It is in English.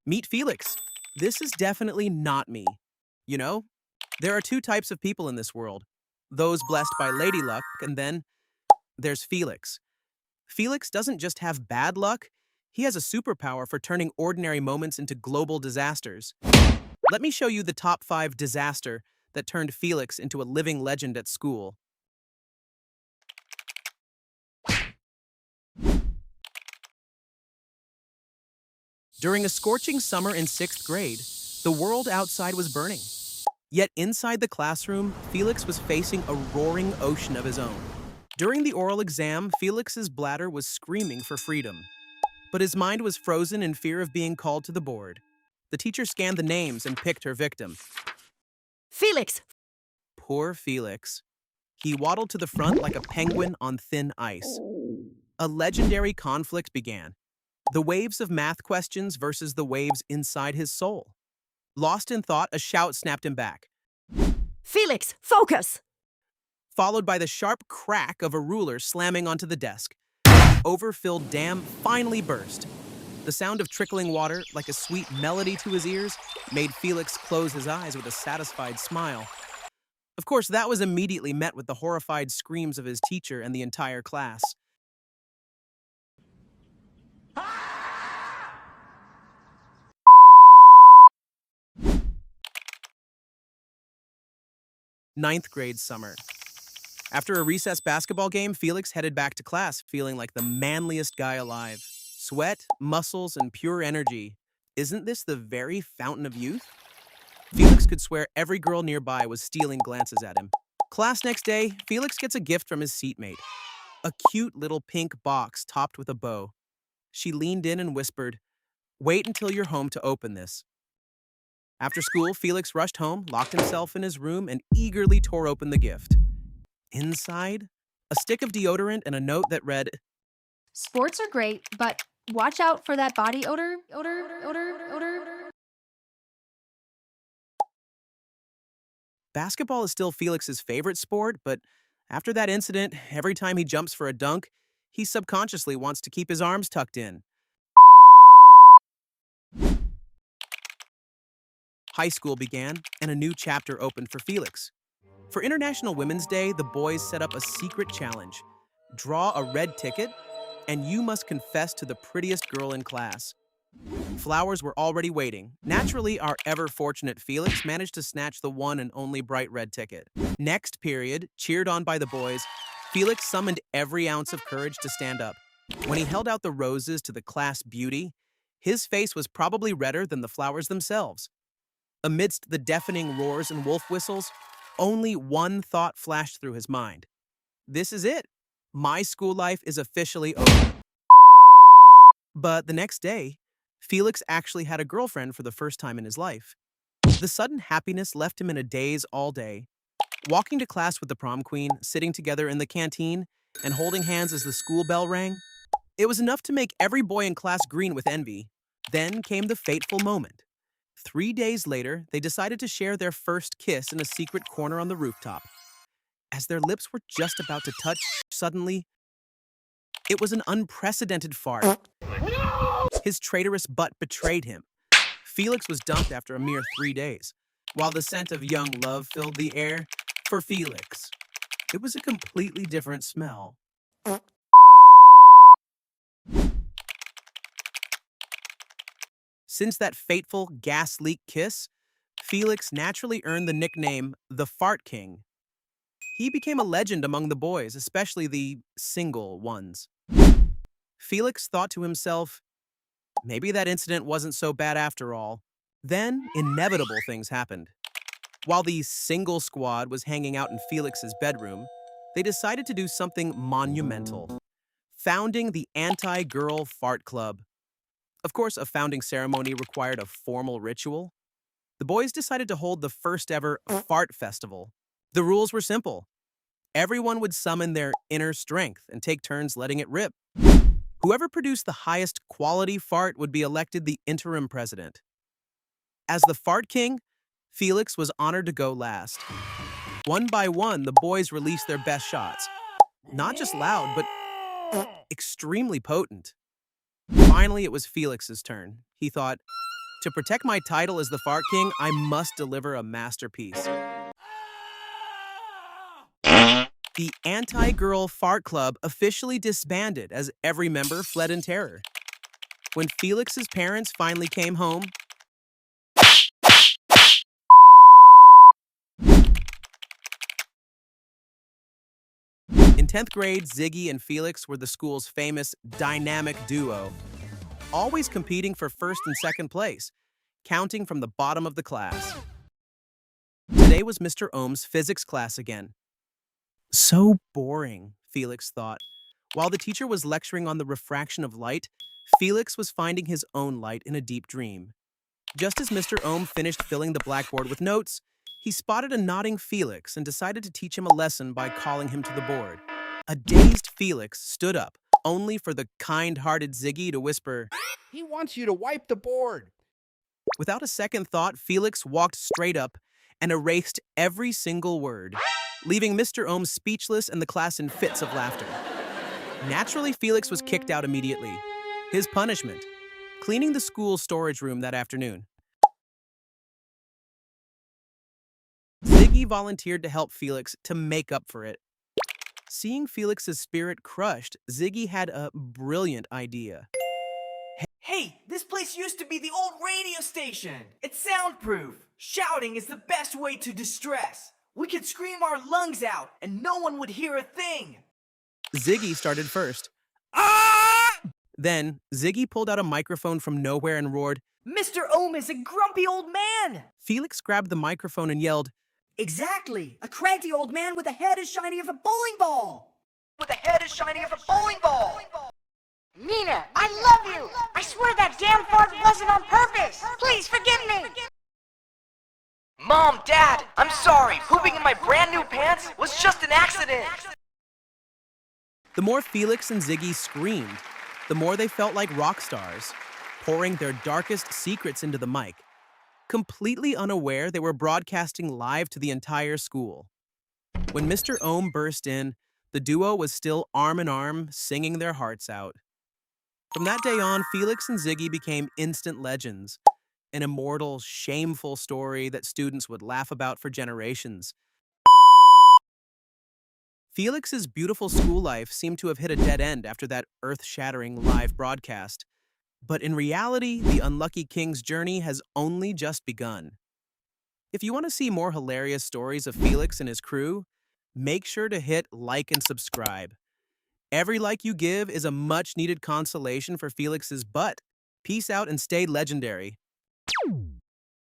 Meet Felix. This is definitely not me. You know, there are two types of people in this world, those blessed by lady luck, and then there's Felix. Felix doesn't just have bad luck, he has a superpower for turning ordinary moments into global disasters. Let me show you the top 5 disaster that turned Felix into a living legend at school. During a scorching summer in 6th grade, the world outside was burning. Yet inside the classroom, Felix was facing a roaring ocean of his own. During the oral exam, Felix's bladder was screaming for freedom, but his mind was frozen in fear of being called to the board. The teacher scanned the names and picked her victim. Felix! Poor Felix. He waddled to the front like a penguin on thin ice. A legendary conflict began. The waves of math questions versus the waves inside his soul. Lost in thought, a shout snapped him back, Felix, focus! followed by the sharp crack of a ruler slamming onto the desk. The overfilled dam finally burst. The sound of trickling water, like a sweet melody to his ears, made Felix close his eyes with a satisfied smile. Of course, that was immediately met with the horrified screams of his teacher and the entire class. Ninth grade summer. After a recess basketball game, Felix headed back to class, feeling like the manliest guy alive. Sweat, muscles, and pure energy. Isn't this the very fountain of youth? Felix could swear every girl nearby was stealing glances at him. Class next day, Felix gets a gift from his seatmate. A cute little pink box topped with a bow. She leaned in and whispered, "Wait until you're home to open this." After school, Felix rushed home, locked himself in his room, and eagerly tore open the gift. Inside, a stick of deodorant and a note that read, Sports are great, but watch out for that body odor. Basketball is still Felix's favorite sport, but after that incident, every time he jumps for a dunk, he subconsciously wants to keep his arms tucked in. High school began, and a new chapter opened for Felix. For International Women's Day, the boys set up a secret challenge. Draw a red ticket, and you must confess to the prettiest girl in class. Flowers were already waiting. Naturally, our ever-fortunate Felix managed to snatch the one and only bright red ticket. Next period, cheered on by the boys, Felix summoned every ounce of courage to stand up. When he held out the roses to the class beauty, his face was probably redder than the flowers themselves. Amidst the deafening roars and wolf whistles, only one thought flashed through his mind. This is it. My school life is officially over. But the next day, Felix actually had a girlfriend for the first time in his life. The sudden happiness left him in a daze all day. Walking to class with the prom queen, sitting together in the canteen, and holding hands as the school bell rang, it was enough to make every boy in class green with envy. Then came the fateful moment. 3 days later, they decided to share their first kiss in a secret corner on the rooftop. As their lips were just about to touch, suddenly, it was an unprecedented fart. His traitorous butt betrayed him. Felix was dumped after a mere 3 days, while the scent of young love filled the air. For Felix, it was a completely different smell. Since that fateful gas leak kiss, Felix naturally earned the nickname the Fart King. He became a legend among the boys, especially the single ones. Felix thought to himself, maybe that incident wasn't so bad after all. Then, inevitable things happened. While the single squad was hanging out in Felix's bedroom, they decided to do something monumental, founding the Anti-Girl Fart Club. Of course, a founding ceremony required a formal ritual. The boys decided to hold the first ever Fart Festival. The rules were simple. Everyone would summon their inner strength and take turns letting it rip. Whoever produced the highest quality fart would be elected the interim president. As the Fart King, Felix was honored to go last. One by one, the boys released their best shots. Not just loud, but extremely potent. Finally, it was Felix's turn. He thought, To protect my title as the Fart King, I must deliver a masterpiece. The Anti-Girl Fart Club officially disbanded as every member fled in terror. When Felix's parents finally came home, in 10th grade, Ziggy and Felix were the school's famous dynamic duo, always competing for first and second place, counting from the bottom of the class. Today was Mr. Ohm's physics class again. So boring, Felix thought. While the teacher was lecturing on the refraction of light, Felix was finding his own light in a deep dream. Just as Mr. Ohm finished filling the blackboard with notes, he spotted a nodding Felix and decided to teach him a lesson by calling him to the board. A dazed Felix stood up, only for the kind-hearted Ziggy to whisper, "He wants you to wipe the board." Without a second thought, Felix walked straight up and erased every single word, leaving Mr. Ohm speechless and the class in fits of laughter. Naturally, Felix was kicked out immediately. His punishment: cleaning the school storage room that afternoon. Ziggy volunteered to help Felix to make up for it. Seeing Felix's spirit crushed, Ziggy had a brilliant idea. Hey, this place used to be the old radio station. It's soundproof. Shouting is the best way to distress. We could scream our lungs out and no one would hear a thing. Ziggy started first. Ah! Then, Ziggy pulled out a microphone from nowhere and roared. Mr. Ohm is a grumpy old man. Felix grabbed the microphone and yelled, Exactly. A cranky old man with a head as shiny as a bowling ball. With a head as shiny as a bowling ball. Nina, I love you! I swear that damn fart wasn't on purpose! Please forgive me! Mom, Dad, I'm sorry. Pooping in my brand new pants was just an accident. The more Felix and Ziggy screamed, the more they felt like rock stars, pouring their darkest secrets into the mic. Completely unaware, they were broadcasting live to the entire school. When Mr. Ohm burst in, the duo was still arm in arm, singing their hearts out. From that day on, Felix and Ziggy became instant legends, an immortal, shameful story that students would laugh about for generations. Felix's beautiful school life seemed to have hit a dead end after that earth-shattering live broadcast. But in reality, the Unlucky King's journey has only just begun. If you want to see more hilarious stories of Felix and his crew, make sure to hit like and subscribe. Every like you give is a much-needed consolation for Felix's butt. Peace out and stay legendary.